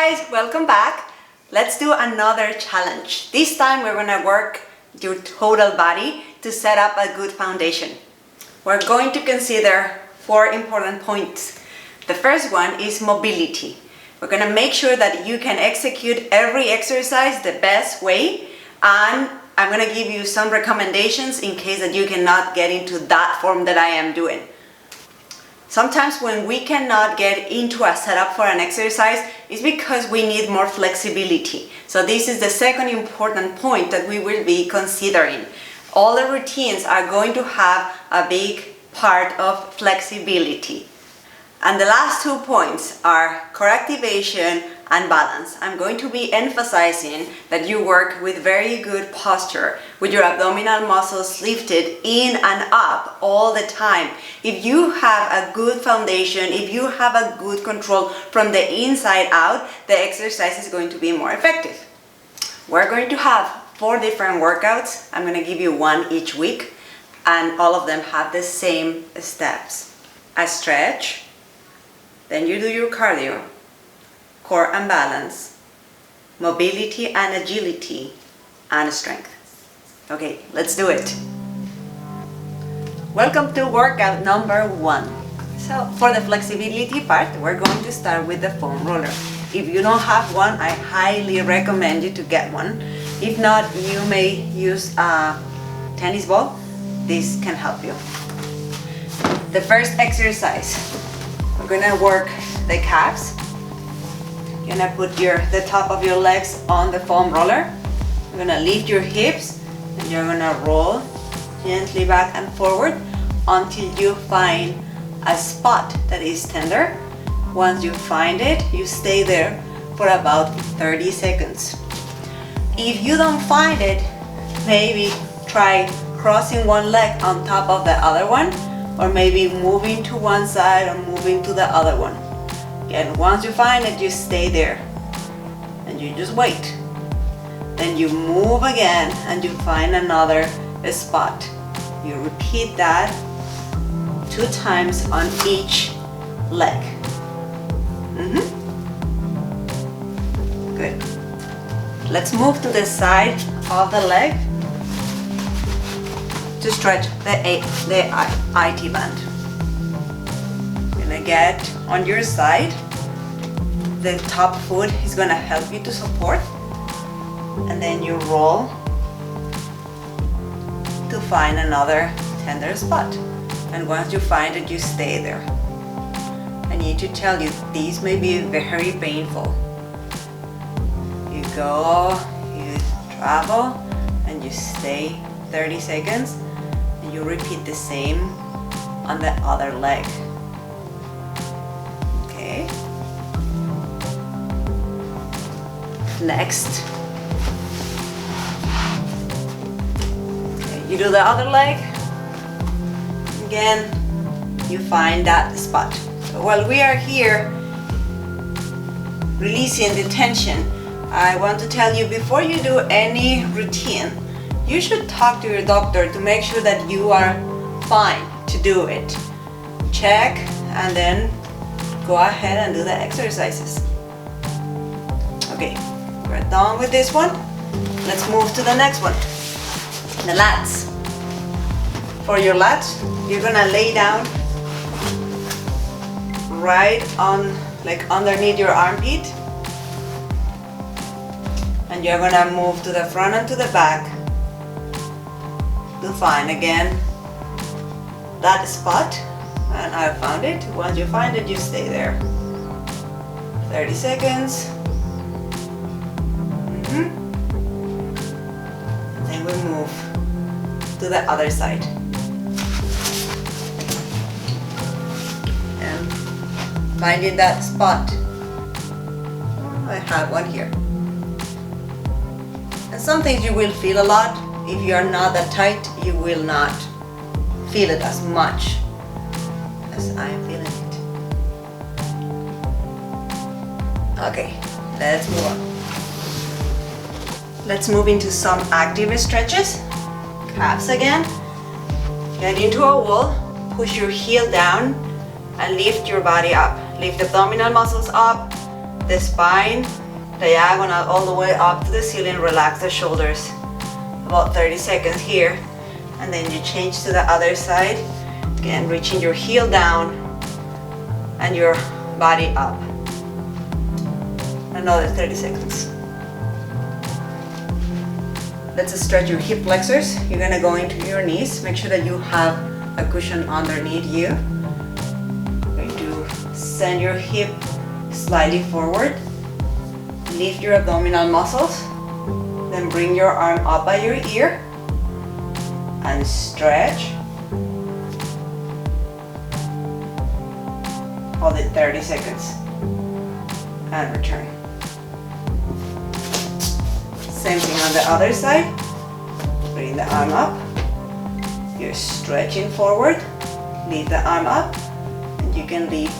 guys, welcome back. Let's do another challenge. This time we're gonna work your total body to set up a good foundation. We're going to consider 4 important points. The first one is mobility. We're gonna make sure that you can execute every exercise the best way, and I'm gonna give you some recommendations in case that you cannot get into that form that I am doing. Sometimes when we cannot get into a setup for an exercise, it's because we need more flexibility. So this is the second important point that we will be considering. All the routines are going to have a big part of flexibility. And the last 2 points are core activation and balance. I'm going to be emphasizing that you work with very good posture, with your abdominal muscles lifted in and up all the time. If you have a good foundation, if you have a good control from the inside out, the exercise is going to be more effective. We're going to have 4 different workouts. I'm going to give you 1 each week, and all of them have the same steps. A stretch, then you do your cardio, core and balance, mobility and agility, and strength. Okay, let's do it. Welcome to workout number 1. So for the flexibility part, we're going to start with the foam roller. If you don't have one, I highly recommend you to get one. If not, you may use a tennis ball. This can help you. The first exercise, we're gonna work the calves. You're gonna put the top of your legs on the foam roller. You're gonna lift your hips and you're gonna roll gently back and forward until you find a spot that is tender. Once you find it, you stay there for about 30 seconds. If you don't find it, maybe try crossing one leg on top of the other one, or maybe moving to one side or moving to the other one. And once you find it, you stay there and you just wait. Then you move again and you find another spot. You repeat that 2 times on each leg. Good. Let's move to the side of the leg to stretch the IT band. You're gonna get on your side. The top foot is gonna help you to support, and then you roll to find another tender spot. And once you find it, you stay there. I need to tell you, these may be very painful. You go, you travel, and you stay 30 seconds, and you repeat the same on the other leg. Okay. Next. Okay, you do the other leg. Again, you find that spot. So while we are here releasing the tension, I want to tell you, before you do any routine, you should talk to your doctor to make sure that you are fine to do it. Check and then go ahead and do the exercises. Okay, we're done with this one. Let's move to the next one. The lats. For your lats, you're gonna lay down right on, like underneath your armpit, and you're gonna move to the front and to the back to find again that spot. And I found it. Once you find it, you stay there 30 seconds. Then we move to the other side. And finding that spot. I have one here. And some things you will feel a lot. If you are not that tight, you will not feel it as much as I am feeling it. Okay, let's move on. Let's move into some active stretches. Calves again. Get into a wall, push your heel down and lift your body up. Lift the abdominal muscles up the spine, diagonal all the way up to the ceiling. Relax the shoulders. About 30 seconds here. And then you change to the other side. Again, reaching your heel down and your body up. Another 30 seconds. Let's stretch your hip flexors. You're gonna go into your knees. Make sure that you have a cushion underneath you. You're going to send your hip slightly forward. Lift your abdominal muscles. Then bring your arm up by your ear and stretch. Hold it 30 seconds and return. Same thing on the other side. Bring the arm up. You're stretching forward. Lift the arm up, and you can lift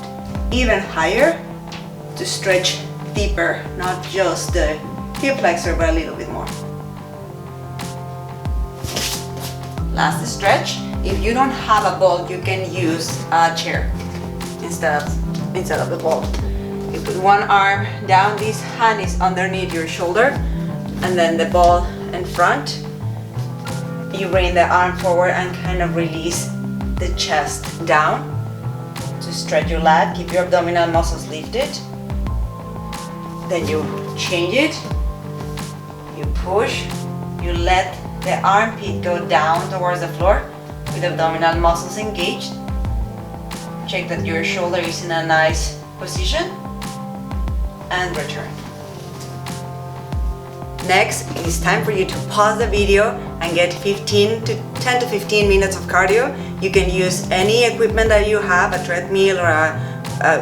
even higher to stretch deeper, not just the hip flexor, but a little bit more. Last stretch. If you don't have a ball, you can use a chair instead of the ball. You put one arm down, this hand is underneath your shoulder, and then the ball in front. You bring the arm forward and kind of release the chest down to stretch your lat. Keep your abdominal muscles lifted. Then you change it. You push. You let the armpit go down towards the floor with abdominal muscles engaged. Check that your shoulder is in a nice position and return. Next, it's time for you to pause the video and get 10 to 15 minutes of cardio. You can use any equipment that you have, a treadmill or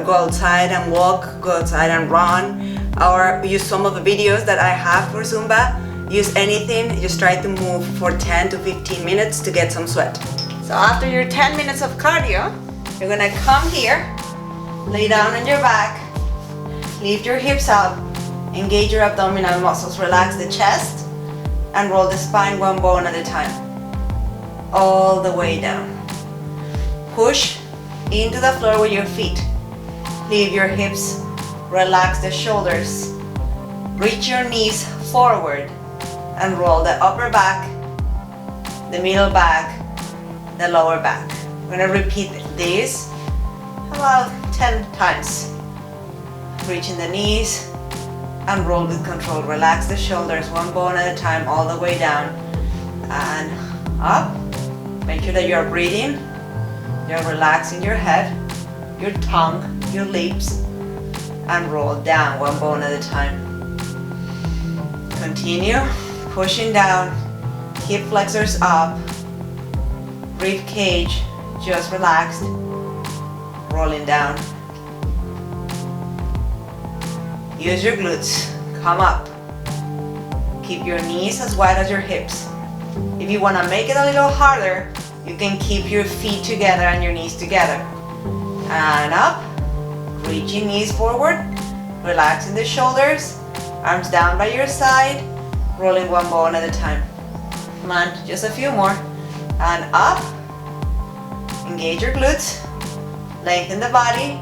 go outside and walk, go outside and run, or use some of the videos that I have for Zumba. Use anything, just try to move for 10 to 15 minutes to get some sweat. So after your 10 minutes of cardio, you're gonna come here, lay down on your back, lift your hips up, engage your abdominal muscles, relax the chest, and roll the spine one bone at a time, all the way down. Push into the floor with your feet. Leave your hips, relax the shoulders, reach your knees forward, and roll the upper back, the middle back, the lower back. We're gonna repeat this about 10 times. Reaching the knees and roll with control. Relax the shoulders one bone at a time, all the way down and up. Make sure that you're breathing. You're relaxing your head, your tongue, your lips, and roll down one bone at a time. Continue pushing down, hip flexors up, rib cage just relaxed, rolling down. Use your glutes, come up. Keep your knees as wide as your hips. If you want to make it a little harder, you can keep your feet together and your knees together. And up, reaching knees forward, relaxing the shoulders, arms down by your side, rolling one bone at a time. Come on, just a few more. And up, engage your glutes, lengthen the body,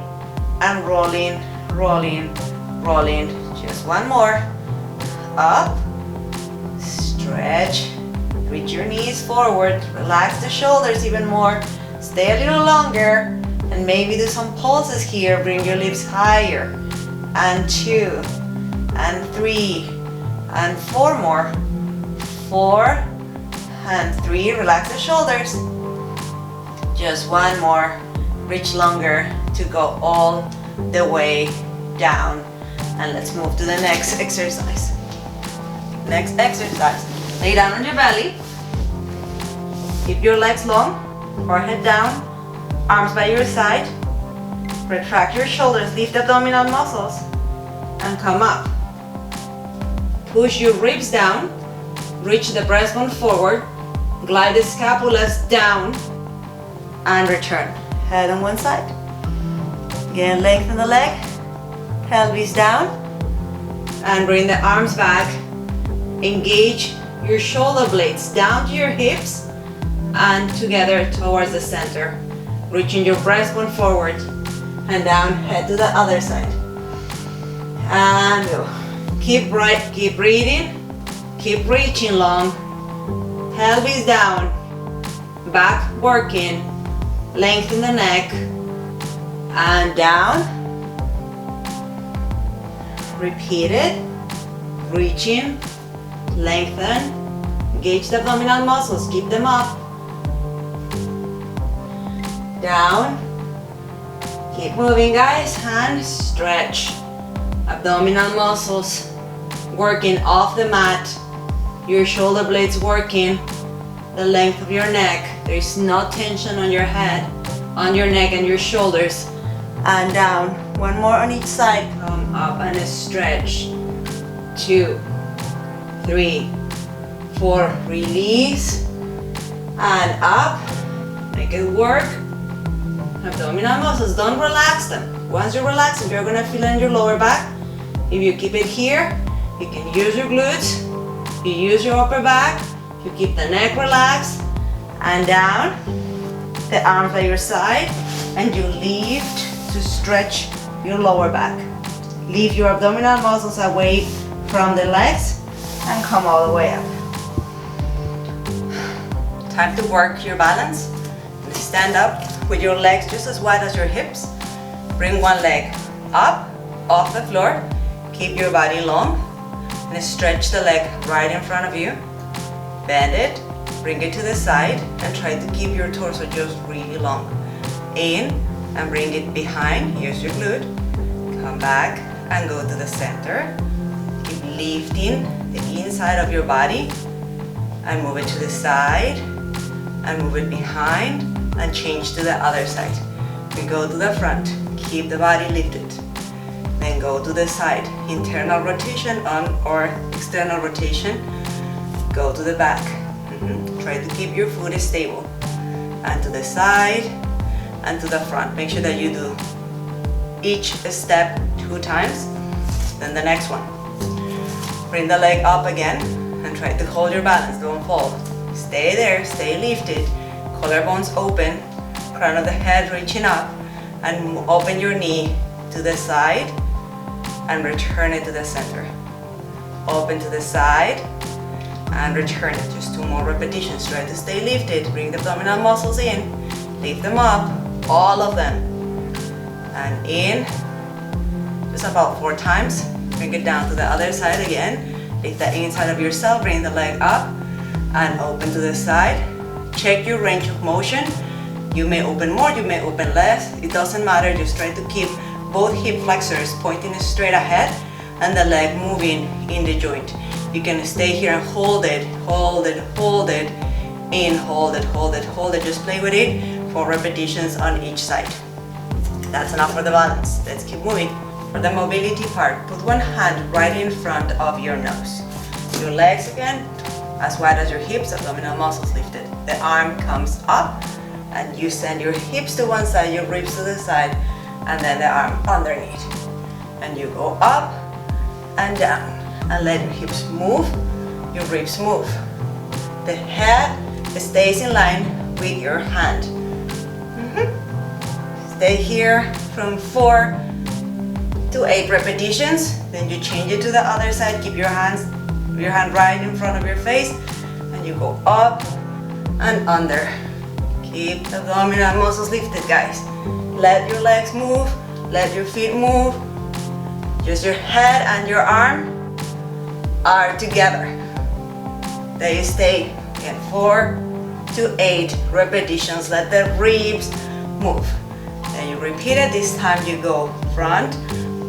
and rolling, rolling, rolling. Just one more. Up, stretch, reach your knees forward, relax the shoulders even more, stay a little longer, and maybe do some pulses here. Bring your lips higher. And 2, and 3, and 4 more. 4, and 3, relax the shoulders. Just one more. Reach longer to go all the way down. And let's move to the next exercise. Next exercise. Lay down on your belly. Keep your legs long, forehead down, arms by your side. Retract your shoulders, lift abdominal muscles, and come up. Push your ribs down, reach the breastbone forward, glide the scapulas down, and return. Head on one side. Again, lengthen the leg, pelvis down, and bring the arms back. Engage your shoulder blades down to your hips and together towards the center. Reaching your breastbone forward and down, head to the other side. And go. Keep breathing. Keep reaching long. Pelvis down. Back working. Lengthen the neck. And down. Repeat it. Reaching. Lengthen. Engage the abdominal muscles. Keep them up. Down. Keep moving, guys. And stretch. Abdominal muscles working off the mat. Your shoulder blades working. The length of your neck. There is no tension on your head, on your neck and your shoulders. And down. One more on each side. Come up and stretch. 2, 3, 4. Release. And up. Make it work. Abdominal muscles, don't relax them. Once you relax them, you're gonna feel it in your lower back. If you keep it here, you can use your glutes, you use your upper back, you keep the neck relaxed, and down, the arms by your side, and you lift to stretch your lower back. Lift your abdominal muscles away from the legs, and come all the way up. Time to work your balance. Stand up with your legs just as wide as your hips. Bring one leg up, off the floor. Keep your body long. And stretch the leg right in front of you. Bend it, bring it to the side, and try to keep your torso just really long. In, and bring it behind. Use your glute. Come back, and go to the center. Keep lifting the inside of your body. And move it to the side. And move it behind. And change to the other side. We go to the front, keep the body lifted. Then go to the side, internal rotation on or external rotation. Go to the back. Try to keep your foot stable. And to the side and to the front. Make sure that you do each step 2 times. Then the next one. Bring the leg up again and try to hold your balance, don't fall. Stay there, stay lifted. Collarbones open, crown of the head reaching up, and open your knee to the side and return it to the center. Open to the side and return it. Just 2 more repetitions. Try to stay lifted. Bring the abdominal muscles in. Lift them up, all of them. And in, just about 4 times. Bring it down to the other side again. Lift the inside of yourself, bring the leg up and open to the side. Check your range of motion. You may open more, you may open less. It doesn't matter. Just try to keep both hip flexors pointing straight ahead and the leg moving in the joint. You can stay here and hold it, hold it, hold it. In, hold it, hold it, hold it. Just play with it. 4 repetitions on each side. That's enough for the balance. Let's keep moving. For the mobility part, put one hand right in front of your nose. Your legs again, as wide as your hips, abdominal muscles lifted. The arm comes up and you send your hips to one side, your ribs to the side, and then the arm underneath. And you go up and down and let your hips move, your ribs move. The head stays in line with your hand. Stay here from 4 to 8 repetitions. Then you change it to the other side. Keep your hand right in front of your face, and you go up and under. Keep the abdominal muscles lifted, guys. Let your legs move, let your feet move. Just your head and your arm are together. They stay in 4 to 8 repetitions. Let the ribs move. Then you repeat it. This time you go front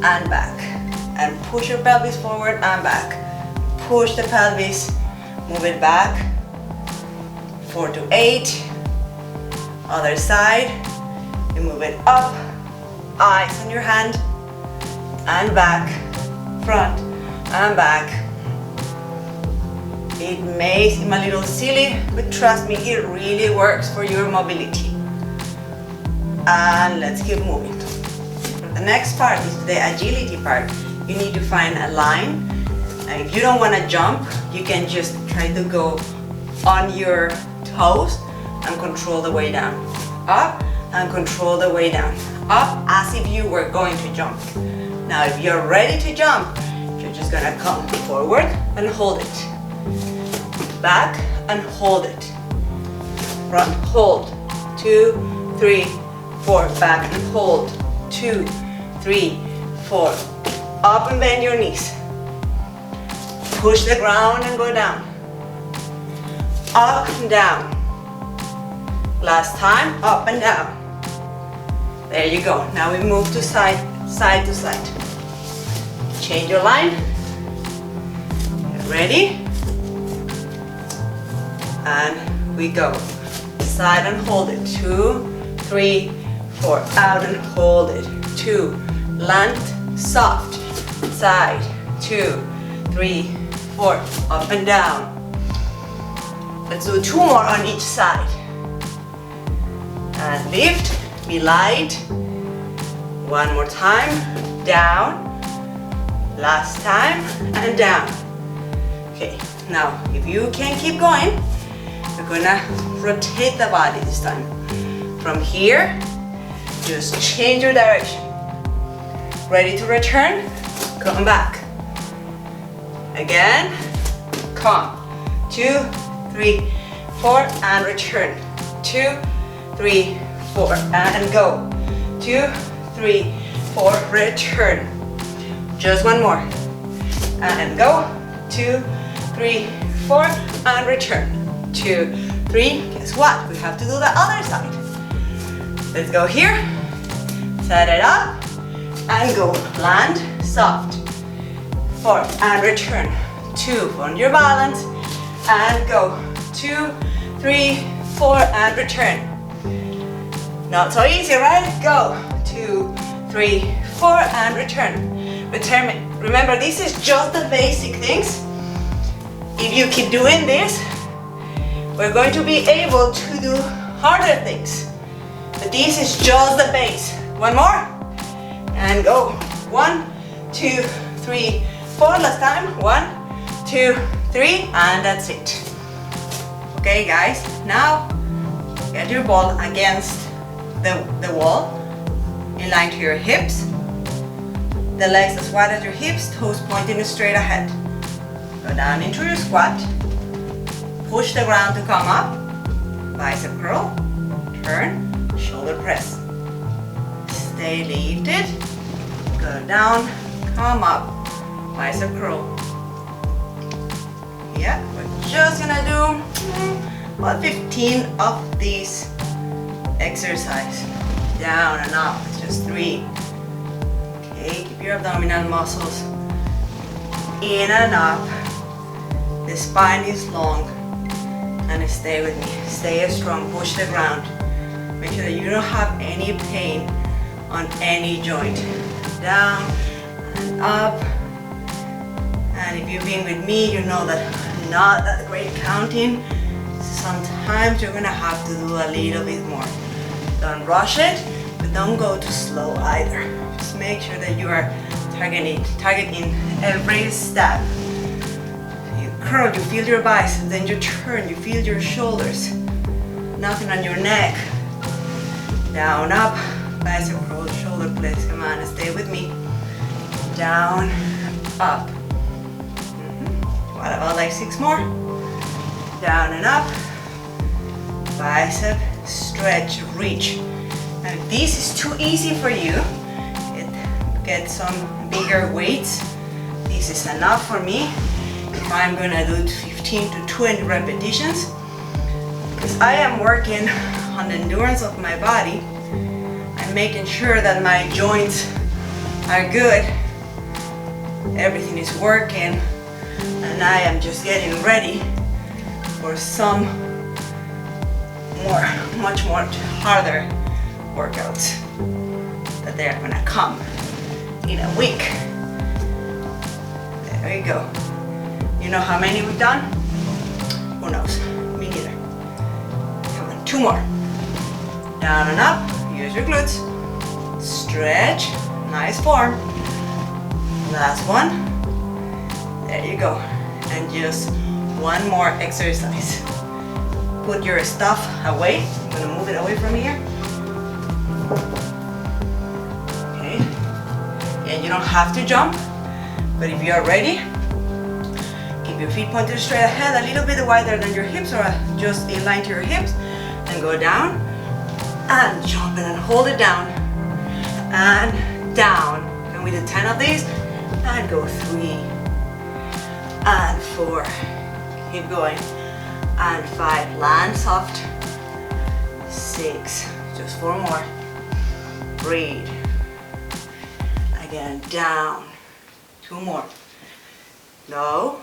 and back. And push your pelvis forward and back. Push the pelvis, move it back. 4 to 8. Other side. You move it up. Eyes on your hand. And back. Front and back. It may seem a little silly, but trust me, it really works for your mobility. And let's keep moving. The next part is the agility part. You need to find a line. And if you don't want to jump, you can just try to go on your toes and control the way down. Up and control the way down. Up as if you were going to jump. Now if you're ready to jump, you're just gonna come forward and hold it. Back and hold it. Run, hold. 2, 3, 4. Back and hold. 2, 3, 4. Up and bend your knees. Push the ground and go down. Up and down. Last time, up and down. There you go. Now we move to side to side. Change your line. Ready? And we go. Side and hold it. 2, 3, 4. Out and hold it. 2. Land soft. Side. 2, 3, 4. Up and down. Let's do 2 more on each side. And lift. Be light. 1 more time. Down. Last time. And down. Okay. Now, if you can keep going, we're gonna rotate the body this time. From here, just change your direction. Ready to return? Come back. Again, come. 2, 3, 4, and return. 2, 3, 4, and go. 2, 3, 4, return. Just 1 more. And go. 2, 3, 4, and return. 2, 3. Guess what? We have to do the other side. Let's go here. Set it up. And go. Land soft. 4, and return. 2, find your balance. And go. 2, 3, 4, and return. Not so easy, right? Go. 2, 3, 4, and return. Remember, this is just the basic things. If you keep doing this, we're going to be able to do harder things. But this is just the base. 1 more. And go. 1, 2, 3, 4. Last time. 1, 2, 3. And that's it. Okay, guys. Now, get your ball against the wall. In line to your hips. The legs as wide as your hips. Toes pointing straight ahead. Go down into your squat. Push the ground to come up. Bicep curl. Turn. Shoulder press. Stay lifted. Go down. Come up. Bicep curl. Yeah, we're just gonna do about 15 of these exercises. Down and up. It's just 3. Okay, keep your abdominal muscles in and up. The spine is long. And stay with me. Stay strong. Push the ground. Make sure that you don't have any pain on any joint. Down and up. And if you've been with me, you know that I'm not that great at counting. Sometimes you're gonna have to do a little bit more. Don't rush it, but don't go too slow either. Just make sure that you are targeting every step. Curl, you feel your biceps, then you turn, you feel your shoulders. Nothing on your neck. Down, up, bicep curl, shoulder blades. Come on, stay with me. Down, up. What about like 6 more? Down and up. Bicep, stretch, reach. And if this is too easy for you, get some bigger weights. This is enough for me. I'm gonna do 15 to 20 repetitions because I am working on the endurance of my body. I'm making sure that my joints are good. Everything is working and I am just getting ready for some much more harder workouts that they're gonna come in a week. There we go. You know how many we've done? Who knows? Me neither. Come on, 2 more. Down and up. Use your glutes. Stretch. Nice form. Last one. There you go. And just 1 more exercise. Put your stuff away. I'm gonna move it away from here. Okay. And Again, you don't have to jump, but if you are ready, keep your feet pointed straight ahead, a little bit wider than your hips or just in line to your hips, and go down and jump and then hold it down and down. And we do 10 of these and go 3 and 4. Keep going. And 5. Land soft. 6. Just 4 more. Breathe. Again, down. 2 more. Low.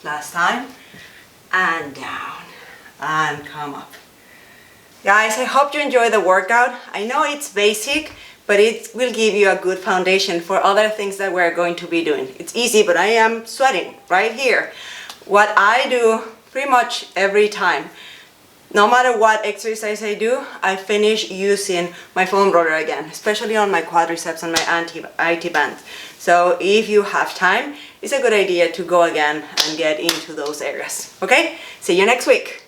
Last time. And down. And come up. Guys, I hope you enjoy the workout. I know it's basic, but it will give you a good foundation for other things that we're going to be doing. It's easy, but I am sweating right here. What I do pretty much every time, no matter what exercise I do, I finish using my foam roller again, especially on my quadriceps and my IT band. So if you have time, it's a good idea to go again and get into those areas. Okay? See you next week.